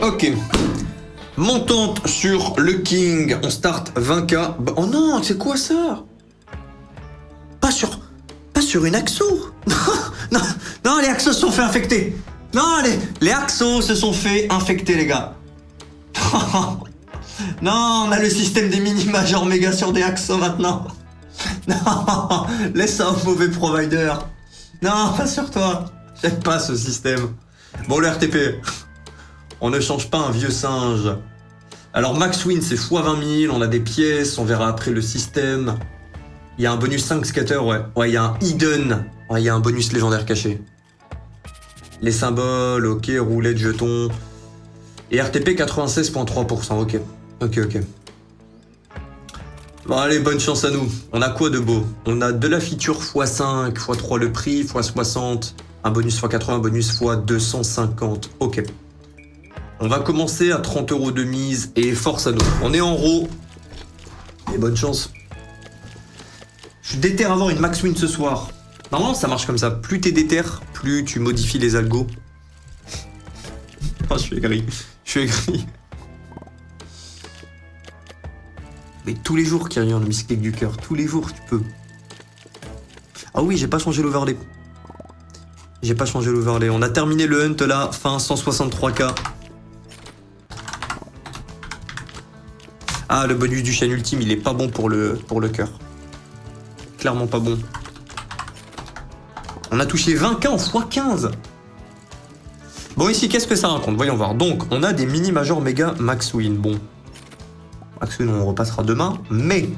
Ok. Montante sur le King. On start 20k. Oh non, c'est quoi ça? Pas sur une Axo. Non, les Axos se sont fait infecter. Non, les Axos se sont fait infecter, les gars. Non, on a le système des mini major méga sur des Axos maintenant. Non, laisse ça au mauvais provider. Non, pas sur toi. J'aime pas ce système. Bon, le RTP. On ne change pas un vieux singe. Alors, max win, c'est x 20 000. On a des pièces. On verra après le système. Il y a un bonus 5 scatter, ouais. Ouais, il y a un hidden. Ouais, il y a un bonus légendaire caché. Les symboles, ok. Roulette, jetons. Et RTP 96,3%, ok. Ok. Bon, allez, bonne chance à nous. On a quoi de beau? On a de la feature x5, x3 le prix, x60, un bonus x80, bonus x250. Ok. On va commencer à 30 € de mise et force à nous. On est en RAW. Et bonne chance. Je suis déter à avoir une max win ce soir. Normalement, ça marche comme ça. Plus t'es déter, plus tu modifies les algos. Oh, je suis aigri. Mais tous les jours, Kyrian, le misclick du cœur. Tous les jours, tu peux. Ah oui, j'ai pas changé l'overlay. On a terminé le hunt là, fin 163k. Ah, le bonus du chêne ultime, il est pas bon pour le cœur. Clairement pas bon. On a touché 20k en x15. Bon, ici, qu'est-ce que ça raconte? Voyons voir. Donc, on a des mini major méga max win. Bon. Max win, on repassera demain. Mais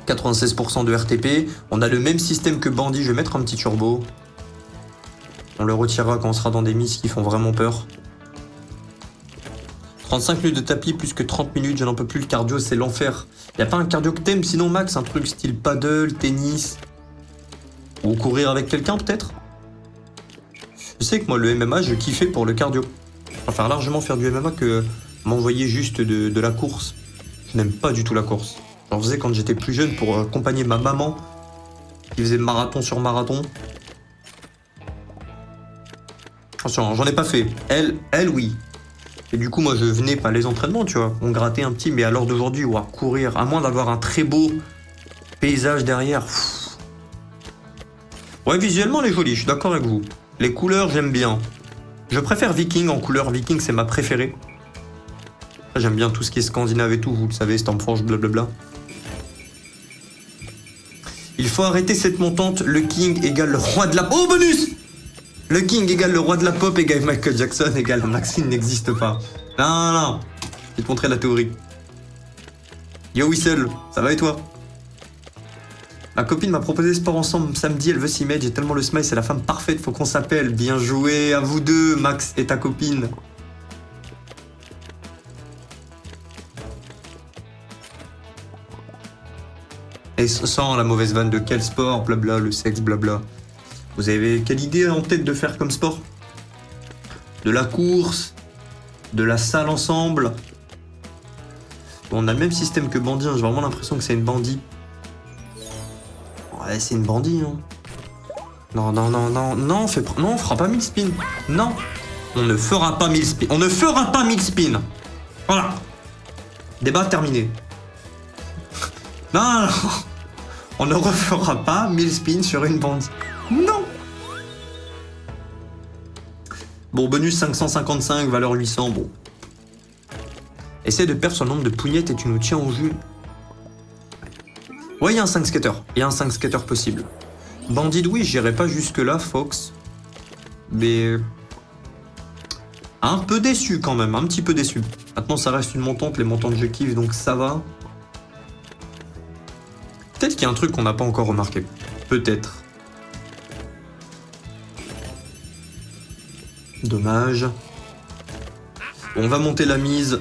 96% de RTP. On a le même système que Bandit. Je vais mettre un petit turbo. On le retirera quand on sera dans des misses qui font vraiment peur. 35 minutes de tapis, plus que 30 minutes. Je n'en peux plus. Le cardio, c'est l'enfer. Y a pas un cardio que t'aimes, sinon, Max? Un truc style paddle, tennis. Ou courir avec quelqu'un, peut-être? Je sais que moi, le MMA, je kiffais pour le cardio. Je préfère largement faire du MMA que m'envoyer juste de la course. Je n'aime pas du tout la course. J'en faisais quand j'étais plus jeune pour accompagner ma maman qui faisait marathon sur marathon. Attention, j'en ai pas fait. Elle, oui. Et du coup, moi, je venais pas les entraînements, tu vois. On grattait un petit, mais à l'heure d'aujourd'hui, courir, à moins d'avoir un très beau paysage derrière. Pff. Ouais, visuellement, elle est jolie, je suis d'accord avec vous. Les couleurs, j'aime bien. Je préfère Viking en couleur. Viking, c'est ma préférée. J'aime bien tout ce qui est scandinave et tout, vous le savez, Stormforge, blablabla. Il faut arrêter cette montante. Le King égale le roi de la... Oh, bonus! Le King égale le roi de la pop égale Michael Jackson égale Maxine n'existe pas. Non. Je vais te montrer la théorie. Yo Whistle, ça va et toi? Ma copine m'a proposé sport ensemble samedi, elle veut s'y mettre, j'ai tellement le smile, c'est la femme parfaite, faut qu'on s'appelle. Bien joué à vous deux, Max et ta copine. Et sans la mauvaise vanne de quel sport, blabla, le sexe, blabla. Vous avez quelle idée en tête de faire comme sport? De la course? De la salle ensemble? Bon, on a le même système que Bandit, hein. J'ai vraiment l'impression que c'est une bandit. Ouais, c'est une bandit, hein. Non, on fera pas 1000 spins. Non, on ne fera pas 1000 spins. On ne fera pas 1000 spins. Voilà. Débat terminé. Non. On ne refera pas 1000 spins sur une bandit. Non. Bon, bonus 555, valeur 800, bon. Essaie de perdre son nombre de pougnettes et tu nous tiens au jus. Ouais, il y a un 5 scatter. Il y a un 5 scatter possible. Bandit, oui, j'irai pas jusque-là, Fox. Mais... un peu déçu quand même, un petit peu déçu. Maintenant, ça reste une montante, les montantes je kiffe, donc ça va. Peut-être qu'il y a un truc qu'on n'a pas encore remarqué. Peut-être. Dommage. On va monter la mise.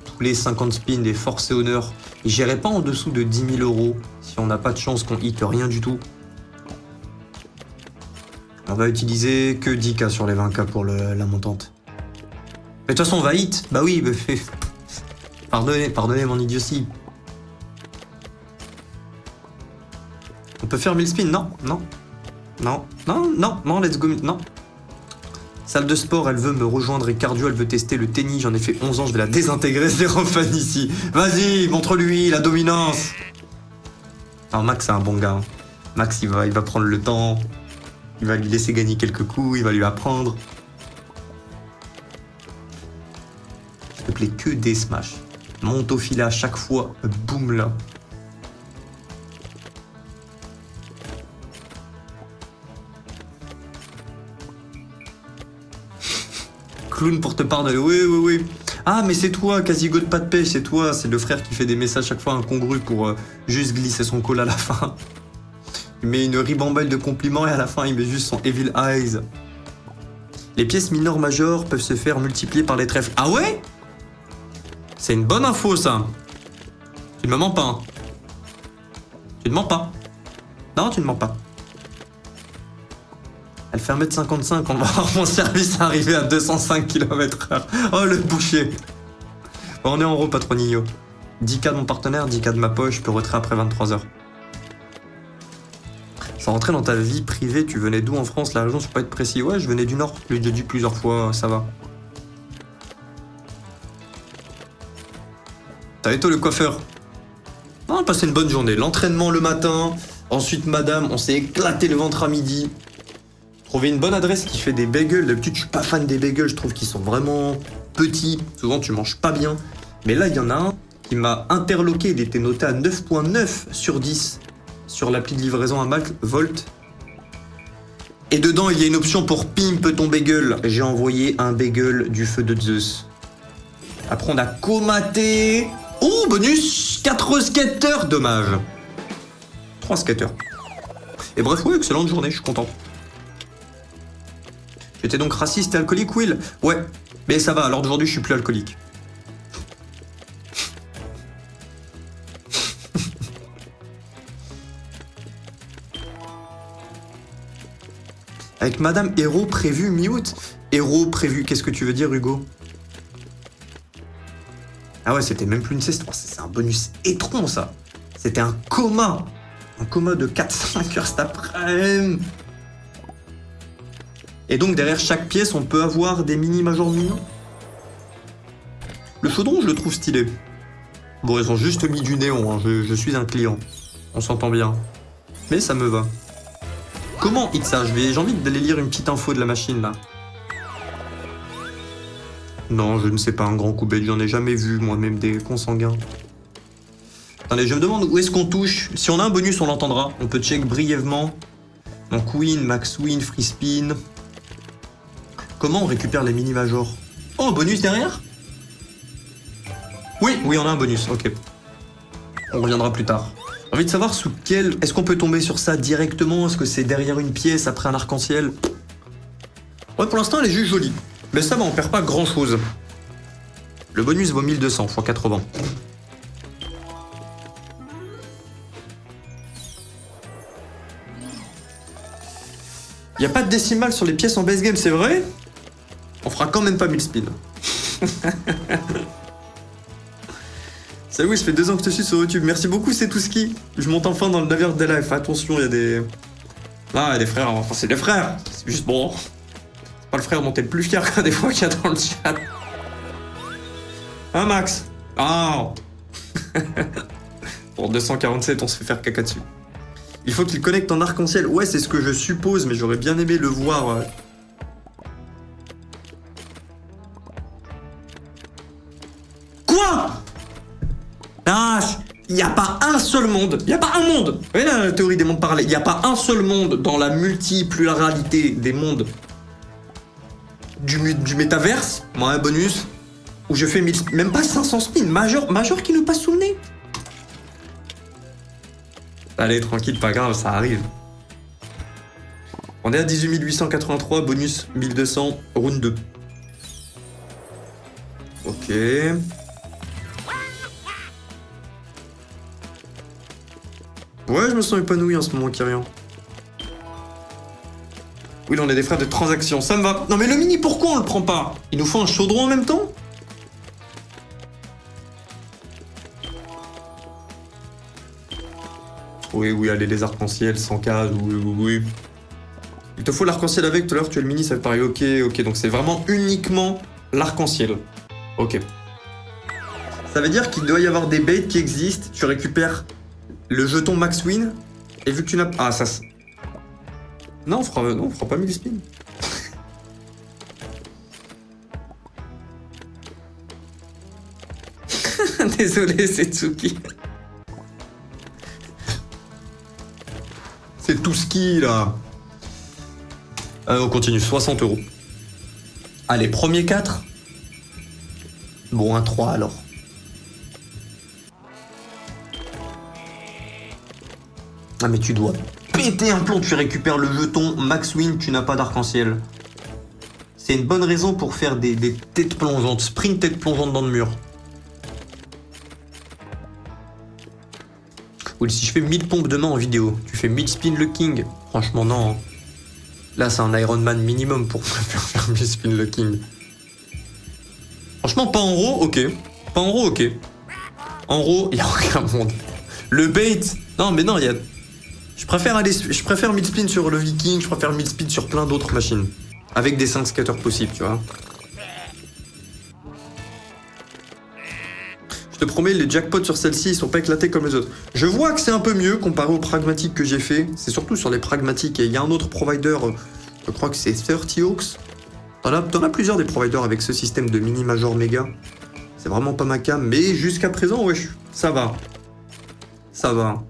Tous les 50 spins des force et honneur. J'irai pas en dessous de 10 000 € si on n'a pas de chance qu'on hit rien du tout. On va utiliser que 10k sur les 20k pour la montante. Mais de toute façon, on va hit. Bah oui, pardonnez mon idiotie. On peut faire 1000 spins? Non, let's go, non. Salle de sport, elle veut me rejoindre et cardio, elle veut tester le tennis. J'en ai fait 11 ans, je vais la désintégrer, Stéphane ici. Vas-y, montre-lui la dominance. Alors Max, c'est un bon gars. Max, il va prendre le temps. Il va lui laisser gagner quelques coups, il va lui apprendre. S'il te plaît, que des smash. Monte au filet à chaque fois, boum là. Clown pour te pardonner, oui. Ah, mais c'est toi, Casigo de pas de pêche, c'est toi, c'est le frère qui fait des messages chaque fois incongrus pour juste glisser son call à la fin. Il met une ribambelle de compliments et à la fin, il met juste son Evil Eyes. Les pièces mineures majeures peuvent se faire multiplier par les trèfles. Ah ouais? C'est une bonne info, ça. Tu ne me mens pas. Hein. Tu ne mens pas. Non, tu ne mens pas. Elle fait 1m55, on va voir mon service arriver à 205 km/h. Oh, le boucher. Bon, on est en haut, patronillo. 10K de mon partenaire, 10K de ma poche, je peux retirer après 23h. Ça rentrait dans ta vie privée, tu venais d'où en France? La région, je peux pas être précis. Ouais, je venais du Nord, je l'ai déjà dit plusieurs fois, ça va. T'as été le coiffeur? Non, on a passé une bonne journée. L'entraînement le matin, ensuite madame, on s'est éclaté le ventre à midi. Trouver une bonne adresse qui fait des bagels. D'habitude, je suis pas fan des bagels, je trouve qu'ils sont vraiment petits. Souvent, tu manges pas bien. Mais là, il y en a un qui m'a interloqué. Il était noté à 9.9 sur 10 sur l'appli de livraison à Malte, Volt. Et dedans, il y a une option pour pimp ton bagel. J'ai envoyé un bagel du feu de Zeus. Après, on a comaté. Oh, bonus 4 skaters. Dommage. 3 skaters. Et bref, oui, excellente journée, je suis content. J'étais donc raciste et alcoolique, Will? Ouais, mais ça va, alors d'aujourd'hui, je suis plus alcoolique. Avec Madame Héros prévu mi-août. Héros prévu, qu'est-ce que tu veux dire, Hugo? Ah ouais, c'était même plus une sieste. Oh, c'est un bonus étron, ça. C'était un coma. Un coma de 4-5 heures cet après-midi. Et donc, derrière chaque pièce, on peut avoir des mini-majors mignons. Le chaudron, je le trouve stylé. Bon, ils ont juste mis du néon, hein. Je suis un client. On s'entend bien. Mais ça me va. Comment hit ça? J'ai envie d'aller lire une petite info de la machine, là. Non, je ne sais pas, un grand coup bête, j'en ai jamais vu, moi-même, des consanguins. Attendez, je me demande où est-ce qu'on touche. Si on a un bonus, on l'entendra. On peut check brièvement. Donc win, max win, free spin. Comment on récupère les mini-majors? Oh, bonus derrière? Oui, on a un bonus, ok. On reviendra plus tard. J'ai envie de savoir sous quel... Est-ce qu'on peut tomber sur ça directement? Est-ce que c'est derrière une pièce, après un arc-en-ciel? Ouais, pour l'instant, elle est juste jolie. Mais ça va, on perd pas grand-chose. Le bonus vaut 1200 x 80. Y a pas de décimale sur les pièces en base game, c'est vrai? On fera quand même pas 1000 spins. Salut, ça fait 2 ans que je te suis sur YouTube. Merci beaucoup, c'est tout ski. Je monte enfin dans le navire de life. Attention, il y a des... Là, il y a des frères. Enfin, c'est des frères. C'est juste bon. C'est pas le frère dont t'es le plus fier des fois qu'il y a dans le chat. Hein, Max? Ah. Pour 247, on se fait faire caca dessus. Il faut qu'il connecte en arc-en-ciel. Ouais, c'est ce que je suppose, mais j'aurais bien aimé le voir. Quoi? Ah, il n'y a pas un seul monde. Il n'y a pas un monde. Vous voyez la théorie des mondes parallèles? Il n'y a pas un seul monde dans la multipluralité des mondes du métaverse. Moi, un bonus où je fais 1000, même pas 500 spins. Major qui nous passe sous le nez. Allez, tranquille, pas grave, ça arrive. On est à 18 883, bonus 1200, round 2. Ok. Ouais, je me sens épanoui en ce moment, Kyrian. Oui, là, on est des frères de transaction, ça me va. Non mais le mini, pourquoi on le prend pas? Il nous faut un chaudron en même temps? Oui, allez, les arcs-en-ciel, 100K, oui. Il te faut l'arc-en-ciel avec, tout à l'heure tu as le mini, ça fait pareil. Ok, donc c'est vraiment uniquement l'arc-en-ciel. Ok. Ça veut dire qu'il doit y avoir des baits qui existent, tu récupères le jeton Max Win, et vu que tu n'as pas... Ah, ça... Non, on fera pas 1000 spins. Désolé, Setsuki. C'est tout ski, là. On continue, 60 €. Allez, premier 4. Bon, un 3 alors. Ah mais tu dois péter un plomb, tu récupères le jeton Max Win, tu n'as pas d'arc-en-ciel. C'est une bonne raison pour faire des têtes plongeantes, sprint tête plongeante dans le mur. Ou si je fais 1000 pompes demain en vidéo, tu fais 1000 spin le king. Franchement non. Hein. Là c'est un Iron Man minimum pour faire 1000 spin le king. Franchement pas en raw, ok. Pas en raw, ok. En raw, il n'y a aucun monde. Le bait, non mais non, il y a... Je préfère 1000 spins sur le Viking, je préfère 1000 spins sur plein d'autres machines. Avec des 5 scatters possibles, tu vois. Je te promets, les jackpots sur celle-ci, ils sont pas éclatés comme les autres. Je vois que c'est un peu mieux comparé aux pragmatiques que j'ai fait. C'est surtout sur les pragmatiques. Et il y a un autre provider, je crois que c'est 30 Hawks. T'en as plusieurs des providers avec ce système de mini major méga. C'est vraiment pas ma cam, mais jusqu'à présent, wesh, ça va. Ça va.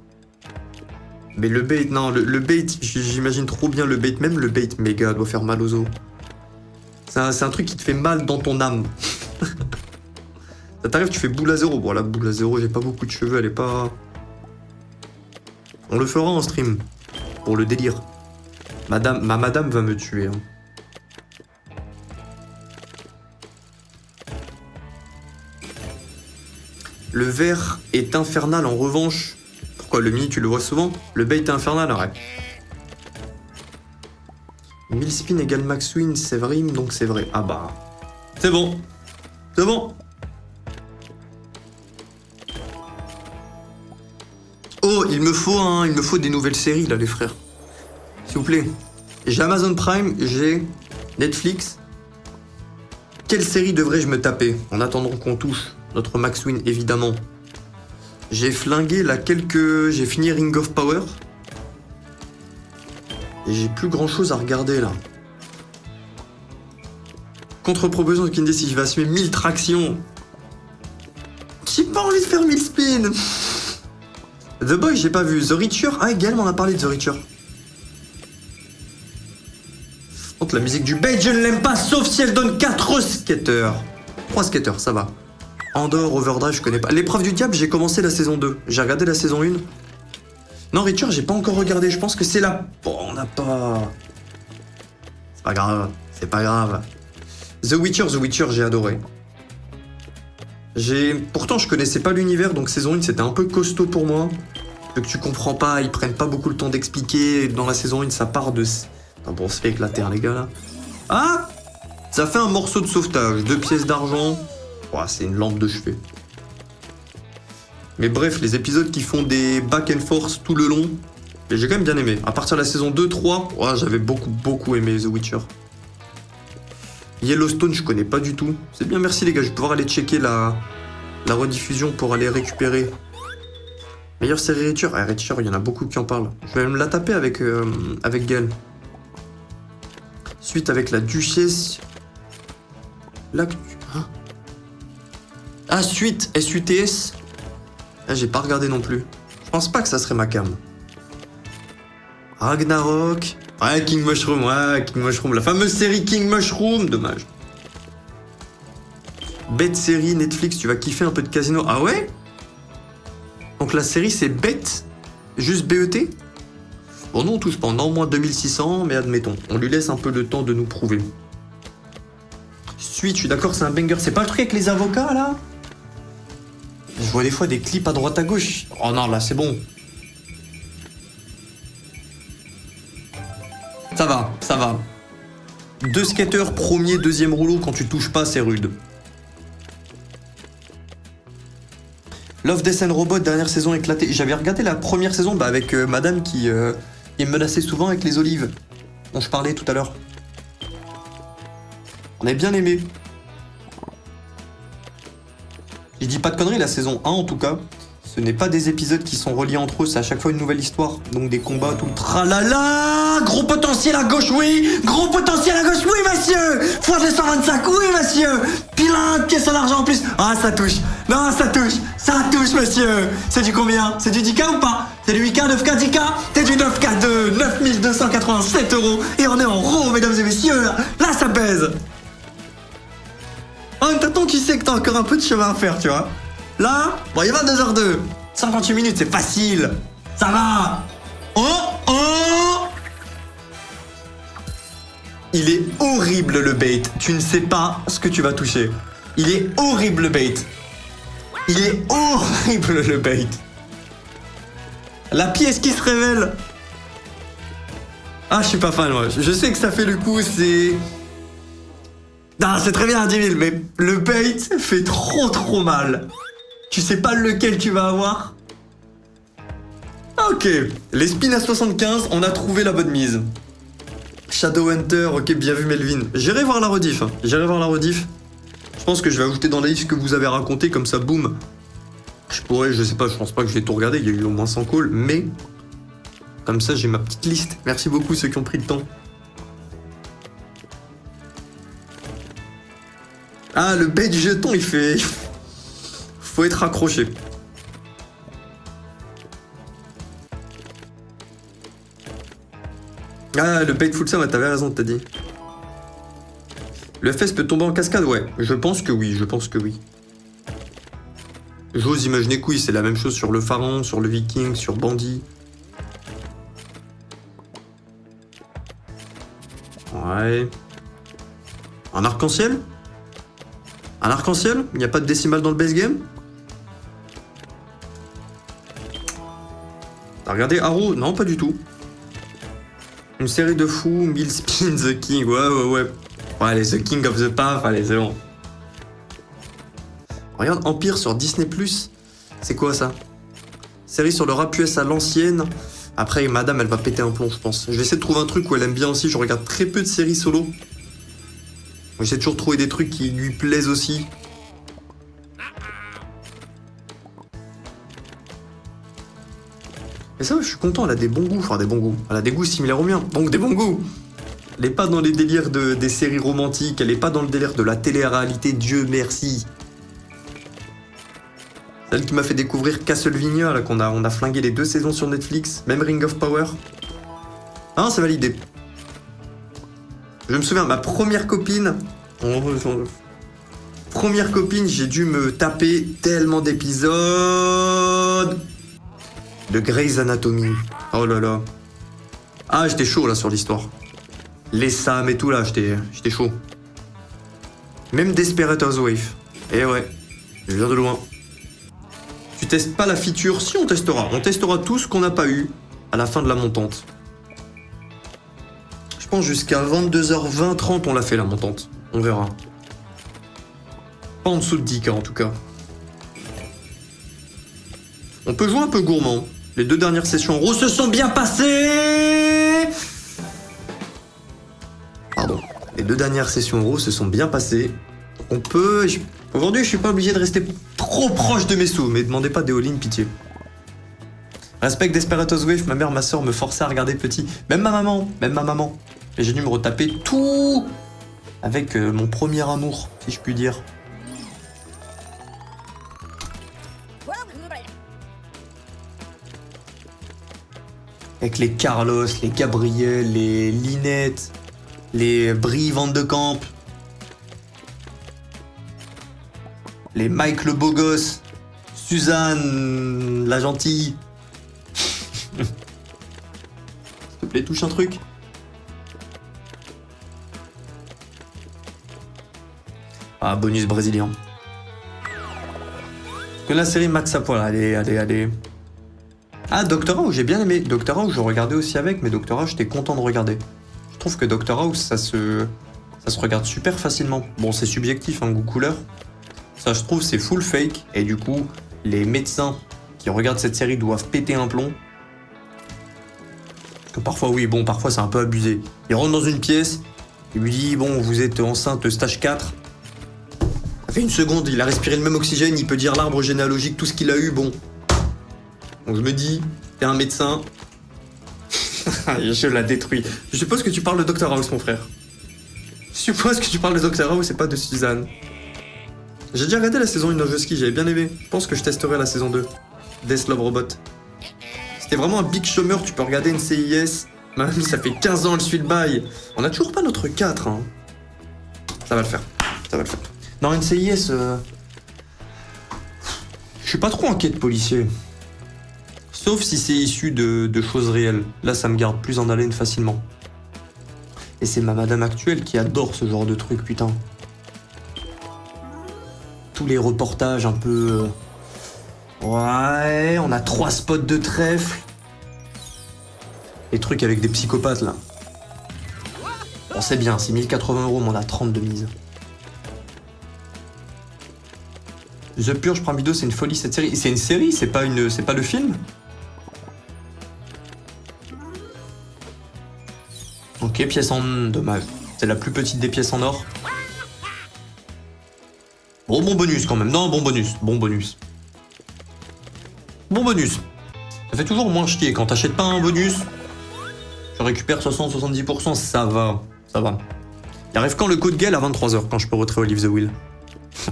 Mais le bait, non, le bait, j'imagine trop bien le bait. Même le bait méga doit faire mal aux os. C'est un truc qui te fait mal dans ton âme. Ça t'arrive, tu fais boule à zéro. Bon, là, boule à zéro, j'ai pas beaucoup de cheveux, elle est pas... On le fera en stream. Pour le délire. Ma madame va me tuer. Hein. Le vert est infernal en revanche. Pourquoi le mini, tu le vois souvent? Le bait est infernal, arrête. 1000 spin égale max win, c'est vrai, donc c'est vrai. Ah bah... C'est bon. C'est bon. Oh, il me faut des nouvelles séries, là, les frères. S'il vous plaît. J'ai Amazon Prime, j'ai Netflix. Quelle série devrais-je me taper en attendant qu'on touche notre max win, évidemment. J'ai flingué là j'ai fini Ring of Power. Et j'ai plus grand chose à regarder là. Contre-proposition de Kindy, si je vais assumer 1000 tractions. J'ai pas envie de faire 1000 spins. The Boy, j'ai pas vu. The Reacher, ah, également on a parlé de The Reacher. Contre la musique du bait, je ne l'aime pas, sauf si elle donne 4 skaters. 3 skaters, ça va. Andor, Overdrive, je connais pas. L'épreuve du diable, j'ai commencé la saison 2. J'ai regardé la saison 1. Non, Reacher, j'ai pas encore regardé. Je pense que c'est la... Bon, on n'a pas... C'est pas grave. C'est pas grave. The Witcher, j'ai adoré. Pourtant, je connaissais pas l'univers, donc saison 1, c'était un peu costaud pour moi. Ce que tu comprends pas, ils prennent pas beaucoup le temps d'expliquer. Dans la saison 1, ça part de... Attends, bon, on se fait éclater, hein, les gars, là. Ah! Ça fait un morceau de sauvetage. 2 pièces d'argent. Oh, c'est une lampe de chevet. Mais bref, les épisodes qui font des back and forth tout le long, j'ai quand même bien aimé. À partir de la saison 2-3, oh, j'avais beaucoup aimé The Witcher. Yellowstone, je connais pas du tout. C'est bien, merci les gars, je vais pouvoir aller checker la rediffusion pour aller récupérer. Meilleure série Reacher, ah, Reacher, il y en a beaucoup qui en parlent. Je vais me la taper avec Gaël. Suite avec la Duchesse. Là, hein? Ah, suite, SUTS. Ah, j'ai pas regardé non plus. Je pense pas que ça serait ma cam. Ragnarok. Ouais, King Mushroom, la fameuse série King Mushroom, dommage. Bête série, Netflix, tu vas kiffer un peu de casino. Ah ouais? Donc la série c'est Bête, juste BET? Bon, non, on touche pas, on a au moins 2600, mais admettons. On lui laisse un peu le temps de nous prouver. Suite, je suis d'accord, c'est un banger. C'est pas le truc avec les avocats, là? Je vois des fois des clips à droite à gauche. Oh non, là, c'est bon. Ça va. 2 skateurs, premier, deuxième rouleau, quand tu touches pas, c'est rude. Love, Death and Robot, dernière saison éclatée. J'avais regardé la première saison avec madame qui me menaçait souvent avec les olives. dont je parlais tout à l'heure. On avait bien aimé. Je dis pas de conneries, la saison 1 en tout cas. Ce n'est pas des épisodes qui sont reliés entre eux, c'est à chaque fois une nouvelle histoire. Donc des combats, tout le tralala. Gros potentiel à gauche, oui. Gros potentiel à gauche, oui, monsieur. Fois 225, oui, monsieur. Pilain de caisse en argent en plus. Ah, ça touche. Non, ça touche, monsieur. C'est du combien? C'est du 10K ou pas? C'est du 8K, 9K, 10K? C'est du 9K de 9287 €. Et on est en RAW, mesdames et messieurs. Là, ça pèse. En même temps, tu sais que t'as encore un peu de chemin à faire, tu vois. Là, bon, il y a 22h02. 58 minutes, c'est facile. Ça va. Oh. Il est horrible le bait. Tu ne sais pas ce que tu vas toucher. Il est horrible le bait. Il est horrible le bait. La pièce qui se révèle. Ah, je suis pas fan, moi. Je sais que ça fait le coup, c'est... Non, c'est très bien, 10 000, mais le bait fait trop mal. Tu sais pas lequel tu vas avoir? Ok, les spins à 75, on a trouvé la bonne mise. Shadowhunter, ok, bien vu Melvin. J'irai voir la rediff. Je pense que je vais ajouter dans la liste ce que vous avez raconté, comme ça, boum. Je pense pas que je vais tout regarder, il y a eu au moins 100 calls, mais... Comme ça, j'ai ma petite liste. Merci beaucoup ceux qui ont pris le temps. Ah, le bait du jeton, il fait... Faut être accroché. Ah, le bait full sam, t'avais raison, t'as dit. Le FS peut tomber en cascade, ouais. Je pense que oui. J'ose imaginer que oui, c'est la même chose sur le pharaon, sur le viking, sur bandit. Ouais. Un arc-en-ciel? Un arc-en-ciel? Il n'y a pas de décimale dans le base game? T'as regardé Arrow? Non, pas du tout. Une série de fous, 1000 spins, The King. Ouais. Ouais, les The King of the Path, allez, c'est bon. Regarde Empire sur Disney+. C'est quoi ça? Série sur le rap US à l'ancienne. Après, madame, elle va péter un plomb, je pense. Je vais essayer de trouver un truc où elle aime bien aussi. Je regarde très peu de séries solo. J'essaie toujours de trouver des trucs qui lui plaisent aussi. Et ça, je suis content, elle a des bons goûts. Enfin, des bons goûts. Elle a des goûts similaires aux miens. Donc, des bons goûts. Elle est pas dans les délires des séries romantiques. Elle est pas dans le délire de la télé-réalité. Dieu merci. Celle qui m'a fait découvrir Castlevania, là, on a flingué les 2 saisons sur Netflix. Même Ring of Power. Ah, c'est validé. Je me souviens, ma première copine... j'ai dû me taper tellement d'épisodes de Grey's Anatomy. Oh là là. Ah, j'étais chaud là sur l'histoire. Les Sam et tout là, j'étais chaud. Même Desperate Housewives. Et ouais, je viens de loin. Tu testes pas la feature? Si, on testera. On testera tout ce qu'on n'a pas eu à la fin de la montante. Je pense jusqu'à 22h20, 30, on l'a fait la montante. On verra. Pas en dessous de 10K en tout cas. On peut jouer un peu gourmand. Les 2 dernières sessions RAW se sont bien passées. Pardon. Les 2 dernières sessions RAW se sont bien passées. On peut... Aujourd'hui, je suis pas obligé de rester trop proche de mes sous, mais demandez pas des all-in, pitié. Respect Desperate Housewives, ma mère, ma soeur me forçaient à regarder petit. Même ma maman. Et j'ai dû me retaper tout avec mon premier amour, si je puis dire. Avec les Carlos, les Gabriel, les Linette, les Brie Van de Camp, les Mike le beau gosse, Suzanne la gentille. S'il te plaît, touche un truc. Ah, bonus brésilien. Que la série Max à poil, allez. Ah, Doctor House, j'ai bien aimé. Doctor House, je regardais aussi avec, mais Doctor House, j'étais content de regarder. Je trouve que Doctor House, ça se regarde super facilement. Bon, c'est subjectif, goût couleur. Ça, je trouve, c'est full fake. Et du coup, les médecins qui regardent cette série doivent péter un plomb. Parce que parfois, oui, bon, parfois c'est un peu abusé. Il rentre dans une pièce, il lui dit, bon, vous êtes enceinte stage 4. Ça fait une seconde, il a respiré le même oxygène, il peut dire l'arbre généalogique, tout ce qu'il a eu, bon. Donc je me dis, t'es un médecin. Je la détruis. Je suppose que tu parles de Dr House, mon frère. Je suppose que tu parles de Dr House et pas de Suzanne. J'ai déjà regardé la saison 1 de Noveski, j'avais bien aimé. Je pense que je testerai la saison 2. Death Love Robot. C'était vraiment un big chômeur, tu peux regarder NCIS. Ma mamie, ça fait 15 ans, elle suit le bail. On a toujours pas notre 4, hein. Ça va le faire. Ça va le faire. Non, NCIS, je suis pas trop inquiet de policier. Sauf si c'est issu de choses réelles. Là, ça me garde plus en haleine facilement. Et c'est ma madame actuelle qui adore ce genre de truc, putain. Tous les reportages un peu... Ouais, on a 3 spots de trèfle. Les trucs avec des psychopathes, là. On sait bien, c'est 1080 €, mais on a 30 de mise. The Purge Prime Video, c'est une folie cette série. C'est une série, c'est pas le film. Ok, pièce en... Dommage. C'est la plus petite des pièces en or. Bon bonus quand même. Non, bon bonus. Bon bonus. Bon bonus. Ça fait toujours moins chier. Quand t'achètes pas un bonus, tu récupères 60-70%, ça va. Ça va. Il arrive quand le code Gale à 23h, quand je peux retrouver Olive the Will.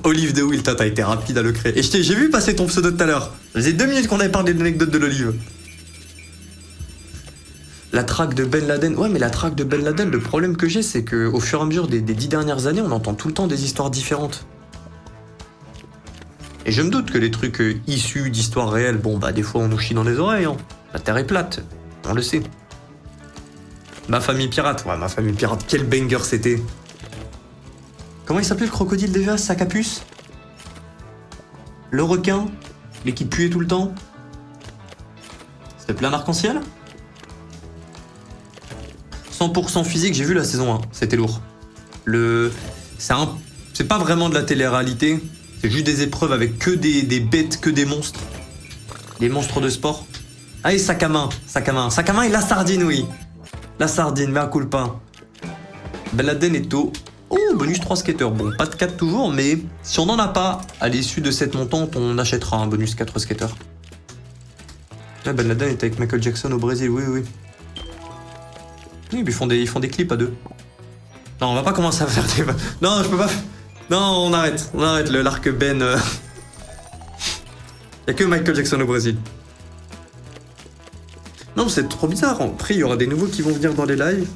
Olive the Will, t'as été rapide à le créer. Et j'ai vu passer ton pseudo tout à l'heure. Ça faisait 2 minutes qu'on avait parlé de l'anecdote de l'olive. La traque de Ben Laden. Ouais, mais la traque de Ben Laden, le problème que j'ai, c'est qu'au fur et à mesure des 10 dernières années, on entend tout le temps des histoires différentes. Et je me doute que les trucs issus d'histoires réelles, bon bah des fois on nous chie dans les oreilles, hein. La terre est plate, on le sait. Ma famille pirate, ouais, ma famille pirate, quel banger c'était. Comment il s'appelait le crocodile déjà, sac à puce? Le requin, mais qui puait tout le temps. C'était plein d'arc-en-ciel. 100% physique, j'ai vu la saison 1, c'était lourd. C'est pas vraiment de la télé-réalité. C'est juste des épreuves avec que des bêtes, que des monstres. Des monstres de sport. Ah, et sac à main. Sac à main et la sardine, oui. La sardine, mais à culpa. Ben Laden est au... Oh, bonus 3 skaters. Bon, pas de 4 toujours, mais si on n'en a pas, à l'issue de cette montante, on achètera un bonus 4 skaters. Ah, Ben Laden est avec Michael Jackson au Brésil, oui. Oui, puis ils font des clips à deux. Non, on va pas commencer à faire des... Non, je peux pas... Non, on arrête l'arc Ben. Y'a que Michael Jackson au Brésil. Non, c'est trop bizarre. Après, il y aura des nouveaux qui vont venir dans les lives.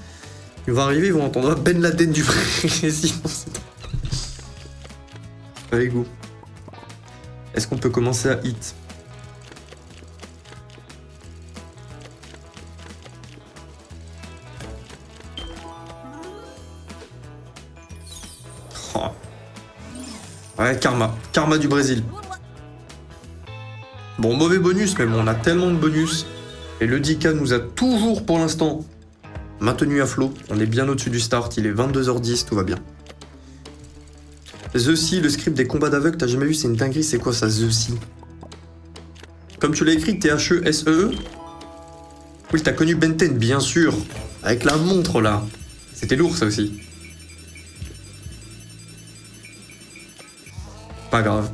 Ils vont arriver, ils vont entendre Ben Laden du Brésil. Allez, go. Est-ce qu'on peut commencer à hit? Oh. Ouais, Karma du Brésil. Bon, mauvais bonus, mais bon, on a tellement de bonus. Et le 10K nous a toujours, pour l'instant, maintenu à flot. On est bien au-dessus du start, il est 22h10, tout va bien. The Sea, le script des combats d'aveugles, t'as jamais vu, c'est une dinguerie, c'est quoi ça, The Sea? Comme tu l'as écrit, T-H-E-S-E-E. Oui, t'as connu Ben 10, bien sûr. Avec la montre, là. C'était lourd, ça aussi. Pas grave.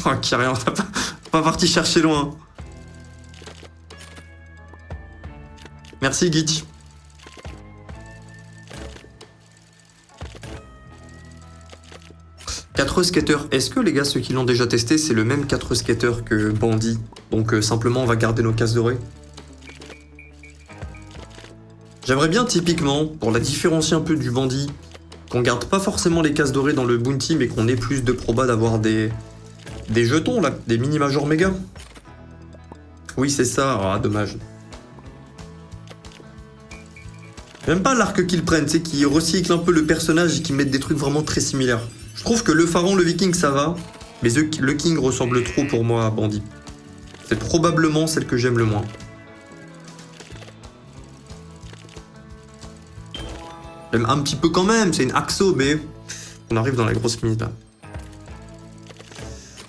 Oh, Kyrian, t'as pas parti chercher loin. Merci, Gitch. Quatre skaters. Est-ce que les gars, ceux qui l'ont déjà testé, c'est le même 4 skaters que Bandit? Donc simplement, on va garder nos cases dorées. J'aimerais bien, typiquement, pour la différencier un peu du Bandit, qu'on garde pas forcément les cases dorées dans le Bounty, mais qu'on ait plus de proba d'avoir des jetons, là, des mini-majors méga. Oui, c'est ça. Ah, dommage. J'aime pas l'arc qu'ils prennent, tu sais, qui recyclent un peu le personnage et qui mettent des trucs vraiment très similaires. Je trouve que le pharaon, le viking, ça va, mais le king ressemble trop pour moi à Bandit. C'est probablement celle que j'aime le moins. J'aime un petit peu quand même, c'est une Axo, mais on arrive dans la grosse minute là.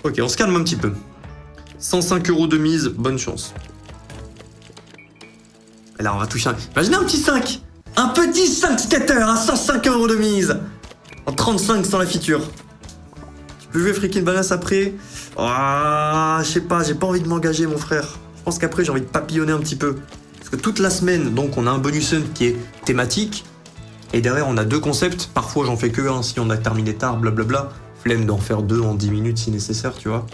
Ok, on se calme un petit peu. 105 € de mise, bonne chance. Et là, on va toucher un... Imaginez un petit 5. Un petit 5 skater à 105 € de mise. En 35 sans la feature. Tu peux jouer freaking balance après. Je sais pas, j'ai pas envie de m'engager, mon frère. Je pense qu'après, j'ai envie de papillonner un petit peu. Parce que toute la semaine, donc, on a un bonus hunt qui est thématique. Et derrière, on a 2 concepts. Parfois, j'en fais que un si on a terminé tard, blablabla. Flemme d'en faire 2 en 10 minutes si nécessaire, tu vois.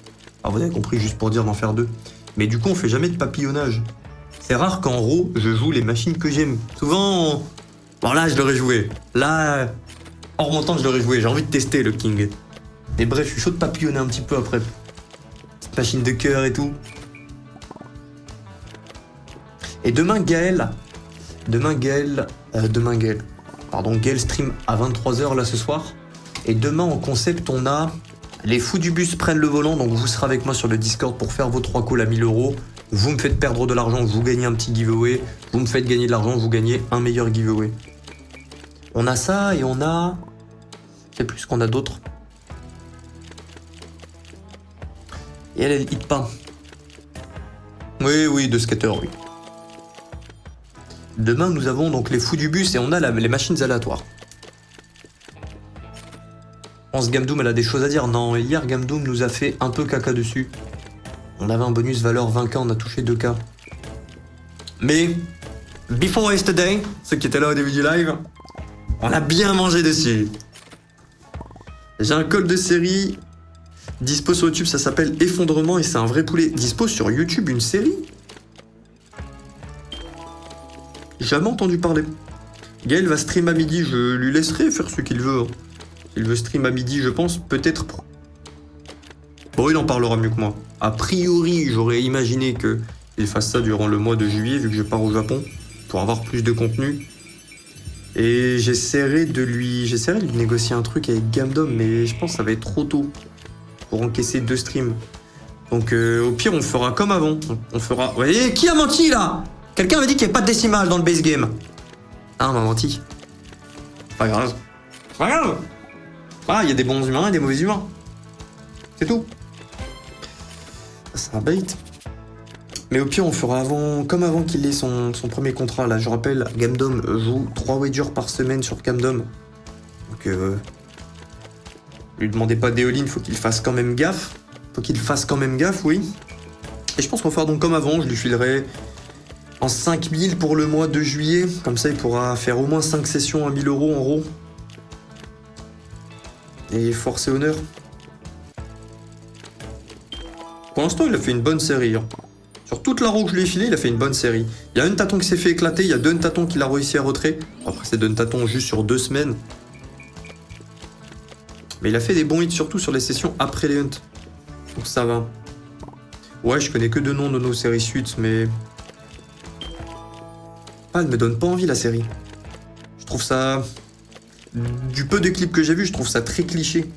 Alors, vous avez compris, juste pour dire d'en faire 2. Mais du coup, on fait jamais de papillonnage. C'est rare qu'en RAW, je joue les machines que j'aime. Souvent, bon là, je l'aurais joué. Là, en remontant, je l'aurais joué. J'ai envie de tester le King. Mais bref, je suis chaud de papillonner un petit peu après. Petite machine de cœur et tout. Et demain, Gaël, stream à 23h là ce soir. Et demain, en concept, on a les fous du bus prennent le volant. Donc, vous serez avec moi sur le Discord pour faire vos 3 calls à 1000 €. Vous me faites perdre de l'argent, vous gagnez un petit giveaway. Vous me faites gagner de l'argent, vous gagnez un meilleur giveaway. On a ça et on a... Je sais plus ce qu'on a d'autre. Et elle hit pas. Oui, de skater, oui. Demain, nous avons donc les fous du bus et on a les machines aléatoires. Je pense Gamdoom, elle a des choses à dire. Non, hier, Gamdoom nous a fait un peu caca dessus. On avait un bonus valeur 20K, on a touché 2K. Mais, before yesterday, ceux qui étaient là au début du live, on a bien mangé dessus. J'ai un call de série dispo sur YouTube, ça s'appelle Effondrement et c'est un vrai poulet. Dispo sur YouTube, une série? Jamais entendu parler. Gaël va stream à midi, je lui laisserai faire ce qu'il veut. Il veut stream à midi, je pense, peut-être... Bon, il en parlera mieux que moi. A priori, j'aurais imaginé qu'il fasse ça durant le mois de juillet, vu que je pars au Japon, pour avoir plus de contenu. Et j'essaierai de lui négocier un truc avec Gamdom, mais je pense que ça va être trop tôt pour encaisser 2 streams. Donc au pire, on fera comme avant. On fera... Vous voyez, qui a menti, là? Quelqu'un m'a dit qu'il n'y avait pas de décimage dans le base game. Ah, on m'a menti. C'est pas grave. C'est pas grave. Ah, il y a des bons humains et des mauvais humains. C'est tout. C'est un bait. Mais au pire, on fera comme avant qu'il ait son premier contrat. Là, je rappelle, Gamdom joue 3 wagers par semaine sur Gamdom. Donc, lui demandez pas des all-in, faut qu'il fasse quand même gaffe. Oui. Et je pense qu'on va faire donc comme avant. Je lui filerai en 5000 pour le mois de juillet. Comme ça, il pourra faire au moins 5 sessions à 1000 € en RAW. Et force et honneur. Pour l'instant, il a fait une bonne série. Sur toute la roue que je lui ai filée, il a fait une bonne série. Il y a un Taton qui s'est fait éclater, il y a 2 Taton qu'il a réussi à retrait. Après, c'est 2 Taton juste sur 2 semaines. Mais il a fait des bons hits, surtout sur les sessions après les hunts. Donc ça va. Ouais, je connais que 2 noms de nos séries suites, mais... Ah, elle me donne pas envie, la série. Je trouve ça... Du peu de clips que j'ai vu, je trouve ça très cliché.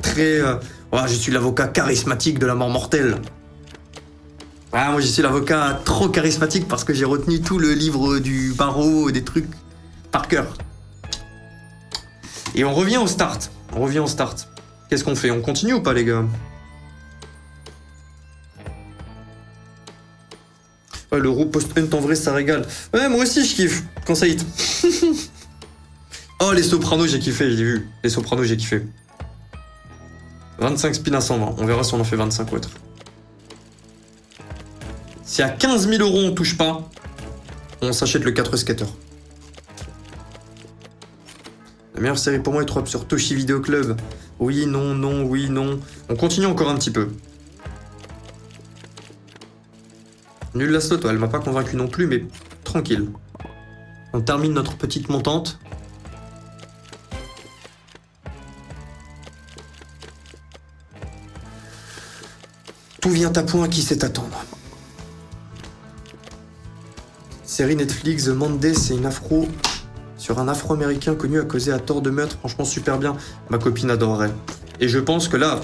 Très... je suis l'avocat charismatique de la mort mortelle. Moi je suis l'avocat trop charismatique parce que j'ai retenu tout le livre du barreau, des trucs par cœur. Et on revient au start. Qu'est-ce qu'on fait? On continue ou pas, les gars? Ouais, le roux post-hunt en vrai ça régale. Ouais, moi aussi je kiffe quand ça hit. Oh, les Sopranos j'ai kiffé, j'ai vu. Les Sopranos j'ai kiffé. 25 spins à 120, on verra si on en fait 25 ou autre. Si à 15 000 € on touche pas, on s'achète le 4 skater. La meilleure série pour moi est 3 sur Toshi Video Club. Oui, non, non, oui, non. On continue encore un petit peu. Nul la slot, elle m'a pas convaincu non plus, mais tranquille. On termine notre petite montante. Tout vient à point, qui sait attendre. Série Netflix, The Monday, c'est une afro sur un afro-américain connu à causer à tort de meurtre. Franchement, super bien. Ma copine adorerait. Et je pense que là,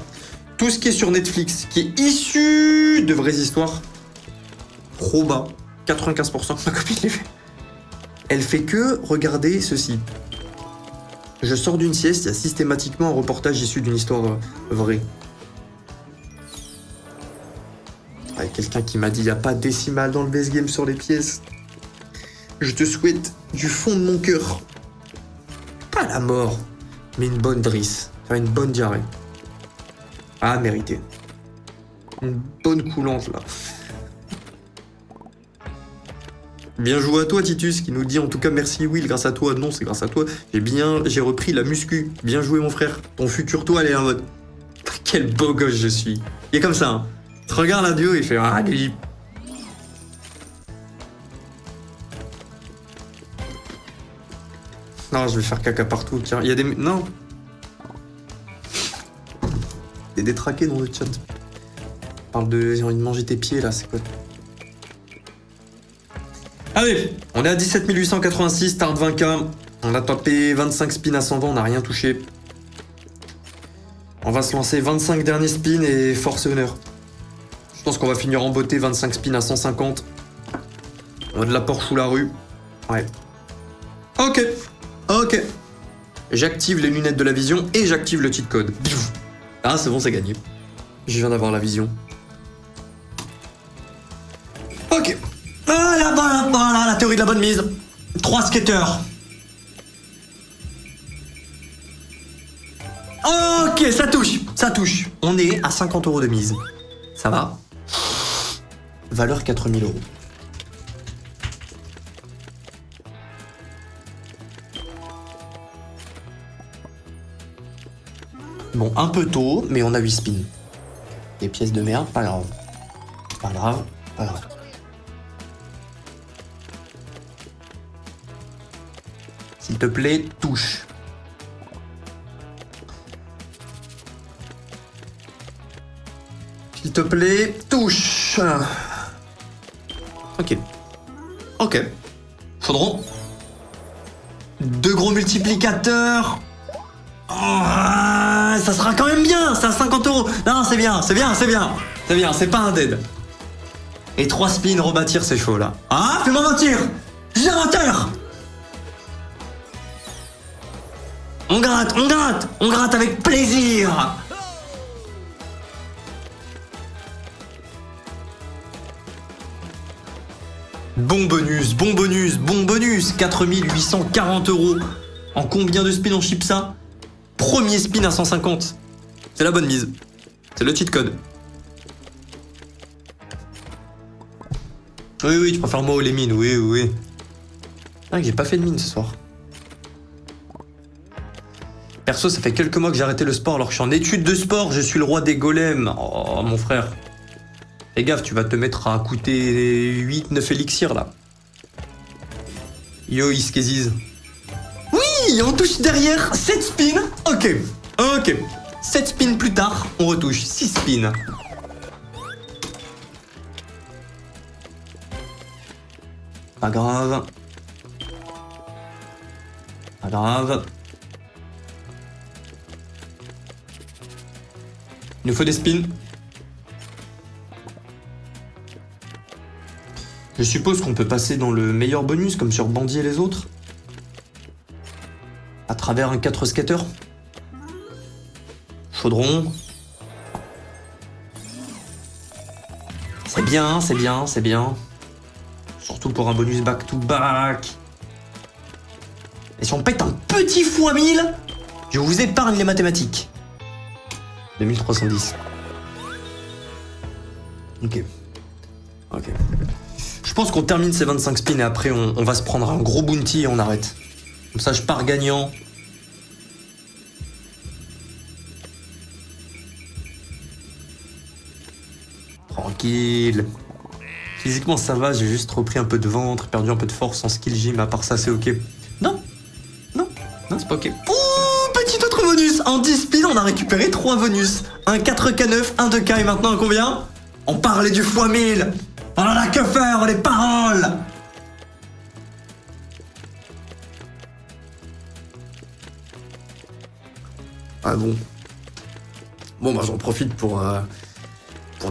tout ce qui est sur Netflix, qui est issu de vraies histoires, trop bas, 95%, ma copine les fait. Elle fait que regarder ceci. Je sors d'une sieste, il y a systématiquement un reportage issu d'une histoire vraie. Ouais, quelqu'un qui m'a dit, il n'y a pas de décimale dans le base game sur les pièces. Je te souhaite du fond de mon cœur. Pas la mort, mais une bonne drisse. Enfin, une bonne diarrhée. Ah, mérité. Une bonne coulante, là. Bien joué à toi, Titus, qui nous dit en tout cas merci, Will, grâce à toi. Non, c'est grâce à toi. J'ai repris la muscu. Bien joué, mon frère. Ton futur toi, elle est en mode. Quel beau gosse je suis. Il est comme ça, hein. Tu regardes la duo et il fait ah, allez. Non, je vais faire caca partout. Tiens, il y a des. Non. Il y a des détraqués dans le chat. On parle de. J'ai envie de manger tes pieds là, c'est quoi? Allez, on est à 17 886, start 20k. On a tapé 25 spins ascendants, on n'a rien touché. On va se lancer 25 derniers spins et force et honneur. Je pense qu'on va finir en beauté, 25 spins à 150. On a de la Porsche ou la rue. Ouais. Ok. Ok. J'active les lunettes de la vision et j'active le cheat code. Ah, c'est bon, c'est gagné. Je viens d'avoir la vision. Ok. Voilà, la théorie de la bonne mise. 3 skateurs. Ok, ça touche, ça touche. On est à 50 € de mise. Ça va? Valeur 4000 €. Bon, un peu tôt, mais on a 8 spins. Des pièces de merde, pas grave. Pas grave, pas grave. S'il te plaît, touche. S'il te plaît, touche. Ok. Ok. Chaudron. 2 gros multiplicateurs. Oh, ça sera quand même bien, ça, 50 €. Non, c'est bien, c'est bien, c'est bien. C'est bien, c'est pas un dead. Et 3 spins, rebâtir, c'est chaud, là. Ah, fais-moi mentir. J'ai un menteur. On gratte avec plaisir. Bon bonus, bon bonus, bon bonus. 4840 €. En combien de spins on chip ça? Premier spin à 150. C'est la bonne mise. C'est le cheat code. Oui, tu préfères moi ou les mines, oui. Ah, j'ai pas fait de mine ce soir. Perso, ça fait quelques mois que j'ai arrêté le sport alors que je suis en études de sport, je suis le roi des golems. Oh, mon frère. Fais gaffe, tu vas te mettre à coûter 8-9 élixirs, là. Yo, Iskeziz. Oui, on touche derrière 7 spins. Ok. 7 spins plus tard, on retouche 6 spins. Pas grave. Pas grave. Il nous faut des spins. Je suppose qu'on peut passer dans le meilleur bonus, comme sur Bandit et les autres. À travers un 4 skater. Chaudron. C'est bien, c'est bien, c'est bien. Surtout pour un bonus back-to-back. Et si on pète un petit x1000, je vous épargne les mathématiques. 2310. Ok. Je pense qu'on termine ces 25 spins et après on va se prendre un gros bounty et on arrête. Comme ça je pars gagnant. Tranquille. Physiquement ça va, j'ai juste repris un peu de ventre, perdu un peu de force en skill gym, à part ça c'est ok. Non, c'est pas ok. Ouh, petit autre bonus. En 10 spins on a récupéré 3 bonus. Un 4K9, un 2K et maintenant un combien? On parlait du x1000. On en a que faire, les paroles. Ah bon. Bon bah j'en profite pour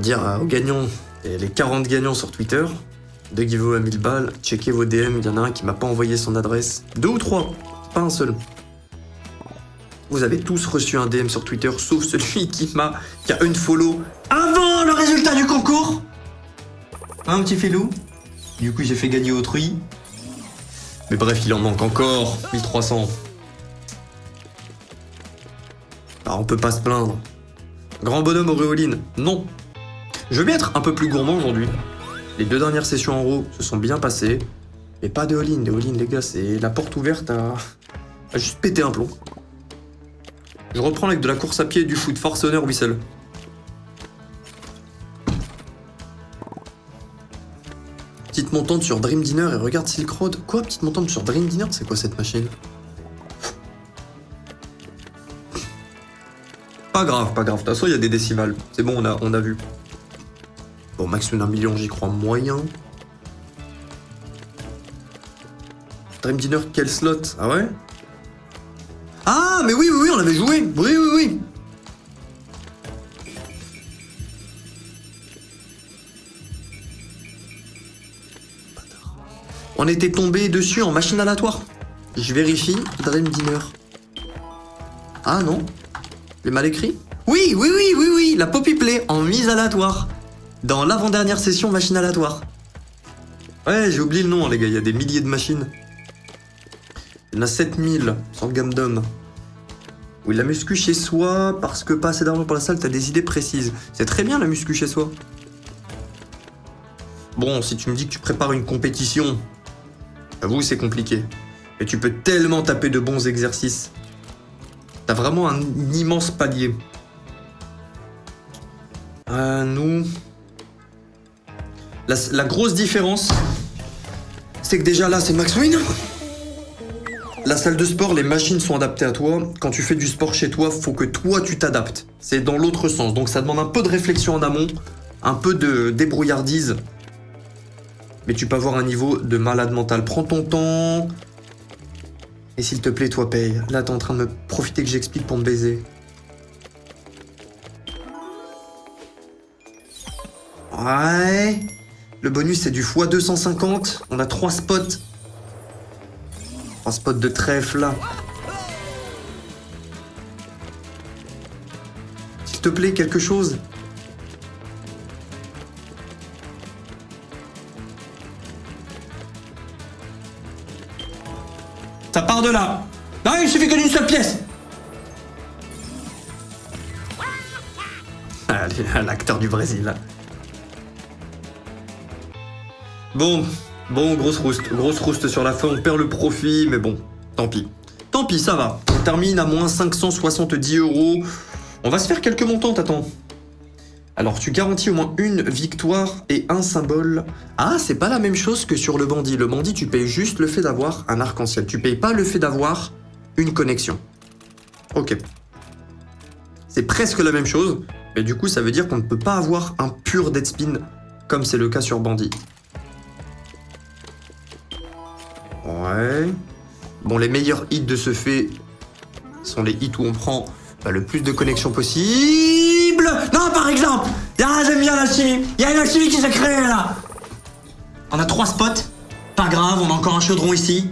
dire aux gagnants, les 40 gagnants sur Twitter, de giveaway à 1000 balles, checkez vos DM, il y en a un qui m'a pas envoyé son adresse. 2 ou 3, pas un seul. Vous avez tous reçu un DM sur Twitter, sauf celui qui a une follow avant le résultat du concours. Un petit filou. Du coup, j'ai fait gagner autrui. Mais bref, il en manque encore 1300. Ah, on peut pas se plaindre. Grand bonhomme auréoline, non. Je veux bien être un peu plus gourmand aujourd'hui. Les 2 dernières sessions en raw se sont bien passées. Mais pas de all-in. Des all-in, les gars, c'est la porte ouverte à juste péter un plomb. Je reprends avec de la course à pied et du foot. Force honneur, whistle. Petite montante sur Dream Dinner et regarde Silk Road. Quoi, petite montante sur Dream Dinner? C'est quoi cette machine? Pas grave, pas grave. De toute façon, il y a des décimales. C'est bon, on a vu. Bon, max d'un million, j'y crois moyen. Dream Dinner, quel slot? Ah ouais? Ah, mais oui, on avait joué. Oui. On était tombé dessus en machine aléatoire. Je vérifie. Dream Dinner. Ah non? Les mal écrits? Oui. La Poppy Play en mise aléatoire. Dans l'avant-dernière session machine aléatoire. Ouais, j'ai oublié le nom, les gars. Il y a des milliers de machines. Il y en a 7000 sans gamme d'hommes. Oui, la muscu chez soi, parce que pas assez d'argent pour la salle, t'as des idées précises. C'est très bien la muscu chez soi. Bon, si tu me dis que tu prépares une compétition, j'avoue c'est compliqué. Mais tu peux tellement taper de bons exercices. T'as vraiment un immense palier. Nous... La grosse différence, c'est que déjà là, c'est max win. La salle de sport, les machines sont adaptées à toi. Quand tu fais du sport chez toi, faut que toi, tu t'adaptes. C'est dans l'autre sens. Donc ça demande un peu de réflexion en amont, un peu de débrouillardise. Mais tu peux avoir un niveau de malade mental. Prends ton temps. Et s'il te plaît, toi, paye. Là, t'es en train de me profiter que j'explique pour me baiser. Ouais. Le bonus, c'est du x250. On a 3 spots. 3 spots de trèfle, là. S'il te plaît, quelque chose. Ça part de là. Non, il suffit que d'une seule pièce. Allez, l'acteur du Brésil. Bon, grosse rouste sur la fin, on perd le profit, mais bon, tant pis. Tant pis, ça va. On termine à moins 570 €. On va se faire quelques montantes, attends. Alors, tu garantis au moins une victoire et un symbole. Ah, c'est pas la même chose que sur le bandit. Le bandit, tu payes juste le fait d'avoir un arc-en-ciel. Tu payes pas le fait d'avoir une connexion. Ok. C'est presque la même chose, mais du coup, ça veut dire qu'on ne peut pas avoir un pur dead spin, comme c'est le cas sur bandit. Ouais. Bon, les meilleurs hits de ce fait sont les hits où on prend le plus de connexions possible. Non, par exemple, j'aime bien la chimie. Il y a une alchimie qui s'est créée là. On a 3 spots. Pas grave, on a encore un chaudron ici.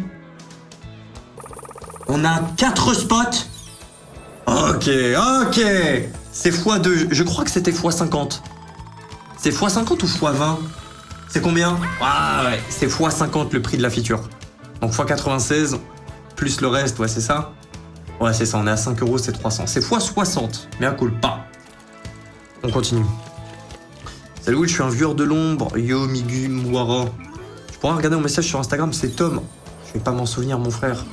On a 4 spots. Ok. C'est x2. Je crois que c'était x50. C'est x50 ou x20? C'est combien? Ah ouais, c'est x50 le prix de la feature. Donc x96, plus le reste, ouais, c'est ça? Ouais, c'est ça, on est à 5 €, c'est 300. C'est x60, mais à cool pas. On continue. Salut Will, je suis un vieweur de l'ombre. Yo, Migu, Mouara. Tu pourras regarder mon message sur Instagram, c'est Tom. Je vais pas m'en souvenir, mon frère.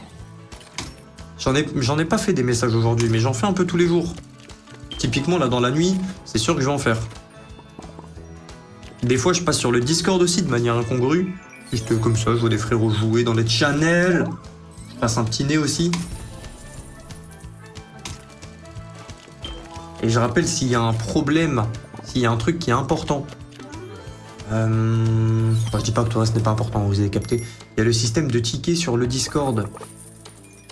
J'en ai pas fait des messages aujourd'hui, mais j'en fais un peu tous les jours. Typiquement, là, dans la nuit, c'est sûr que je vais en faire. Des fois, je passe sur le Discord aussi, de manière incongrue. Juste comme ça, je vois des frérots jouer dans les channels. Je passe un petit nez aussi. Et je rappelle s'il y a un problème, s'il y a un truc qui est important. Je dis pas que tout le reste n'est pas important, vous avez capté. Il y a le système de tickets sur le Discord.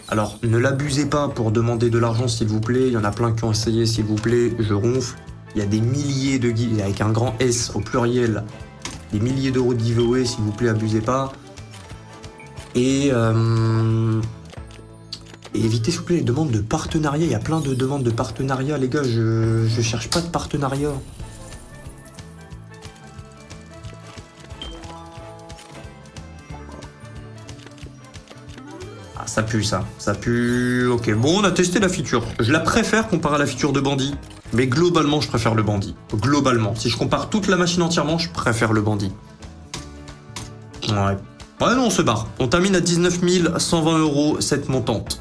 Alors, ne l'abusez pas pour demander de l'argent, s'il vous plaît. Il y en a plein qui ont essayé, s'il vous plaît. Je ronfle. Il y a des milliers de guides, avec un grand S au pluriel. Des milliers d'euros de giveaway, s'il vous plaît, abusez pas. Et évitez, s'il vous plaît, les demandes de partenariat. Il y a plein de demandes de partenariat, les gars. Je cherche pas de partenariat. Ah, ça pue ça. Ça pue... Ok, bon, on a testé la feature. Je la préfère comparée à la feature de bandit. Mais globalement, je préfère le bandit. Globalement. Si je compare toute la machine entièrement, je préfère le bandit. Ouais. Ouais, non, on se barre. On termine à 19 120 € cette montante.